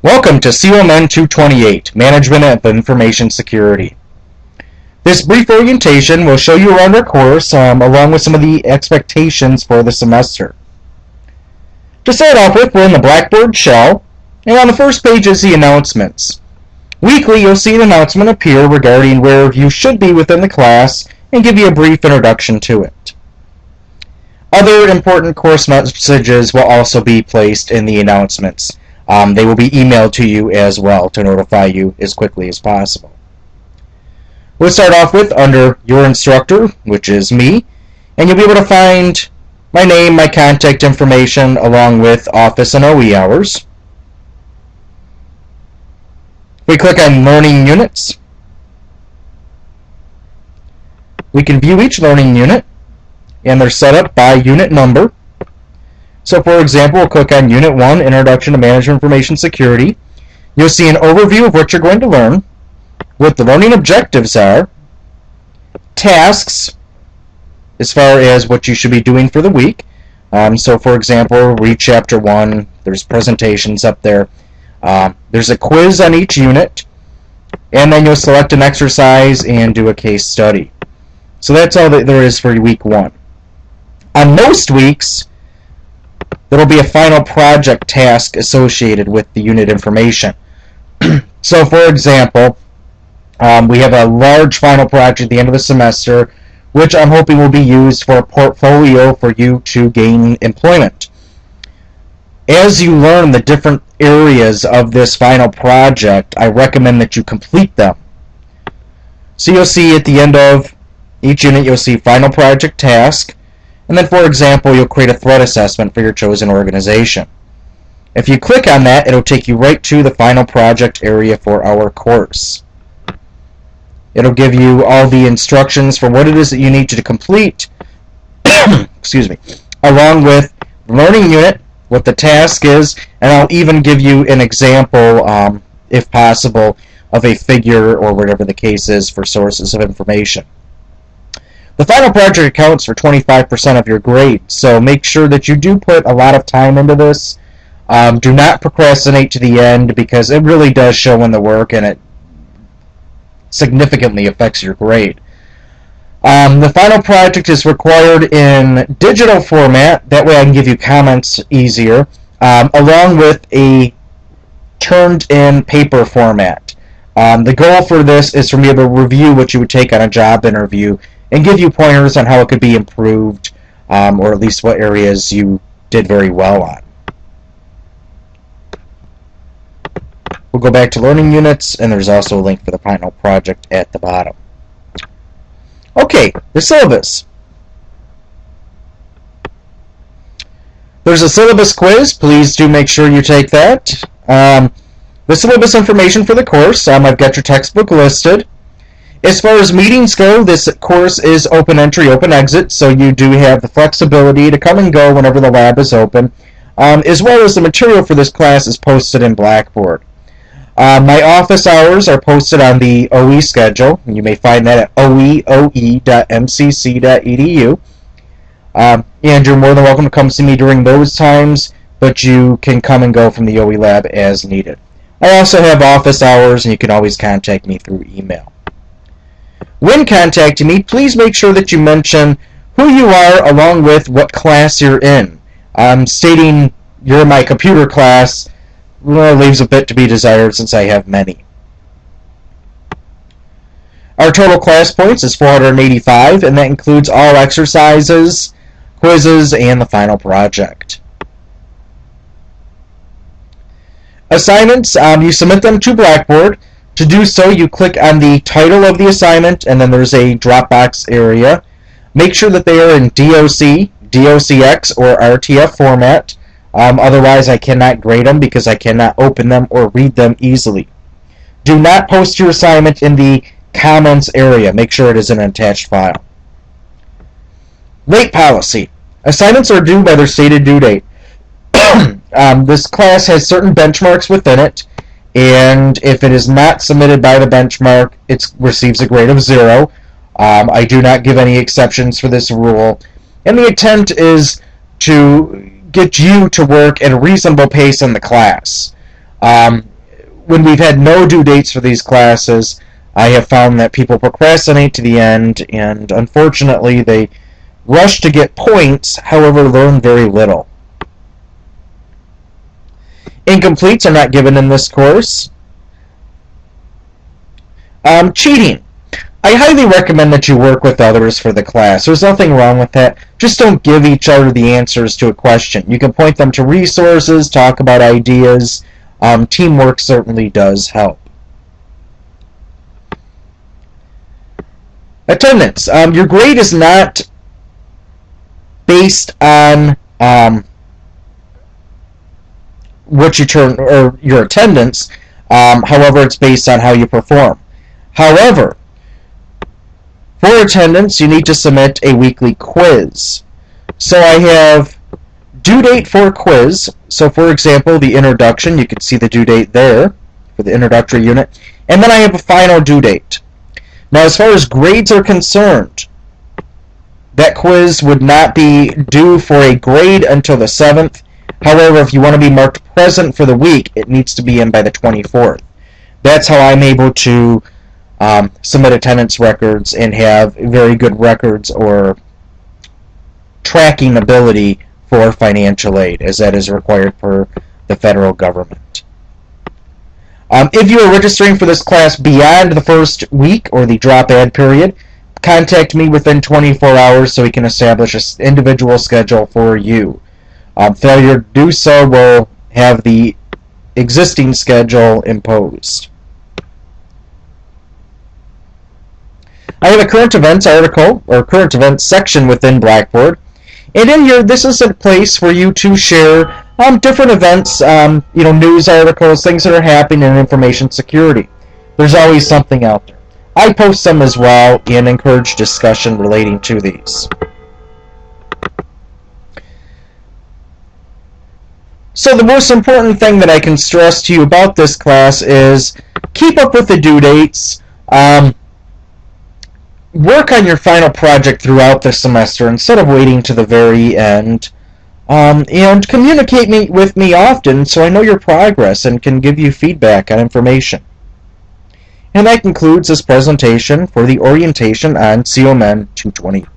Welcome to COMN-228, Management of Information Security. This brief orientation will show you around our course along with some of the expectations for the semester. To start off with, we're in the Blackboard shell, and on the first page is the announcements. Weekly, you'll see an announcement appear regarding where you should be within the class and give you a brief introduction to it. Other important course messages will also be placed in the announcements. They will be emailed to you as well to notify you as quickly as possible. We'll start off with under your instructor, which is me, and you'll be able to find my name, my contact information, along with office and OE hours. We click on Learning Units. We can view each learning unit, and they're set up by unit number. So for example, we'll click on Unit 1, Introduction to Management Information Security. You'll see an overview of what you're going to learn, what the learning objectives are, tasks, as far as what you should be doing for the week. So for example, read Chapter 1, there's presentations up there. There's a quiz on each unit, and then you'll select an exercise and do a case study. So that's all that there is for week 1. On most weeks, there will be a final project task associated with the unit information. So for example, we have a large final project at the end of the semester, which I'm hoping will be used for a portfolio for you to gain employment. As you learn the different areas of this final project, I recommend that you complete them. So you'll see at the end of each unit, you'll see final project task, and then for example, you'll create a threat assessment for your chosen organization. If you click on that, it'll take you right to the final project area for our course. It'll give you all the instructions for what it is that you need to complete, excuse me, along with the learning unit, what the task is, and I'll even give you an example, if possible, of a figure or whatever the case is for sources of information. The final project accounts for 25% of your grade, so make sure that you do put a lot of time into this. Do not procrastinate to the end, because it really does show in the work and it significantly affects your grade. The final project is required in digital format, that way I can give you comments easier, along with a turned-in paper format. The goal for this is for me to review what you would take on a job interview and give you pointers on how it could be improved, or at least what areas you did very well on. We'll go back to learning units, and there's also a link for the final project at the bottom. Okay, the syllabus. There's a syllabus quiz. Please do make sure you take that. The syllabus information for the course, I've got your textbook listed. As far as meetings go, this course is open entry, open exit, so you do have the flexibility to come and go whenever the lab is open, as well as the material for this class is posted in Blackboard. My office hours are posted on the OE schedule, and you may find that at oe.mcc.edu. And you're more than welcome to come see me during those times, but you can come and go from the OE lab as needed. I also have office hours, and you can always contact me through email. When contacting me, please make sure that you mention who you are along with what class you're in. Stating you're in my computer class leaves a bit to be desired since I have many. Our total class points is 485, and that includes all exercises, quizzes, and the final project. Assignments, you submit them to Blackboard. To do so, you click on the title of the assignment, and then there's a Dropbox area. Make sure that they are in DOC, DOCX, or RTF format. Otherwise, I cannot grade them because I cannot open them or read them easily. Do not post your assignment in the comments area. Make sure it is an attached file. Rate policy. Assignments are due by their stated due date. This class has certain benchmarks within it, and if it is not submitted by the benchmark, it receives a grade of 0. I do not give any exceptions for this rule, and the intent is to get you to work at a reasonable pace in the class. when we've had no due dates for these classes, I have found that people procrastinate to the end, and unfortunately they rush to get points, however learn very little. Incompletes are not given in this course. Cheating. I highly recommend that you work with others for the class. There's nothing wrong with that. Just don't give each other the answers to a question. You can point them to resources, talk about ideas. Teamwork certainly does help. Attendance. Your grade is not based on what you turn or your attendance. However, it's based on how you perform. However, for attendance, you need to submit a weekly quiz. So I have due date for a quiz. So for example, the introduction, you can see the due date there for the introductory unit. And then I have a final due date. Now, as far as grades are concerned, that quiz would not be due for a grade until the 7th. However, if you want to be marked present for the week, it needs to be in by the 24th. That's how I'm able to submit attendance records and have very good records or tracking ability for financial aid, as that is required per the federal government. If you are registering for this class beyond the first week or the drop add period, contact me within 24 hours so we can establish an individual schedule for you. Failure to do so will have the existing schedule imposed. I have a current events article, or current events section within Blackboard. And in here, this is a place for you to share different events, news articles, things that are happening in information security. There's always something out there. I post them as well and encourage discussion relating to these. So the most important thing that I can stress to you about this class is keep up with the due dates. Work on your final project throughout the semester instead of waiting to the very end. And communicate with me often so I know your progress and can give you feedback on information. And that concludes this presentation for the orientation on COMN-228.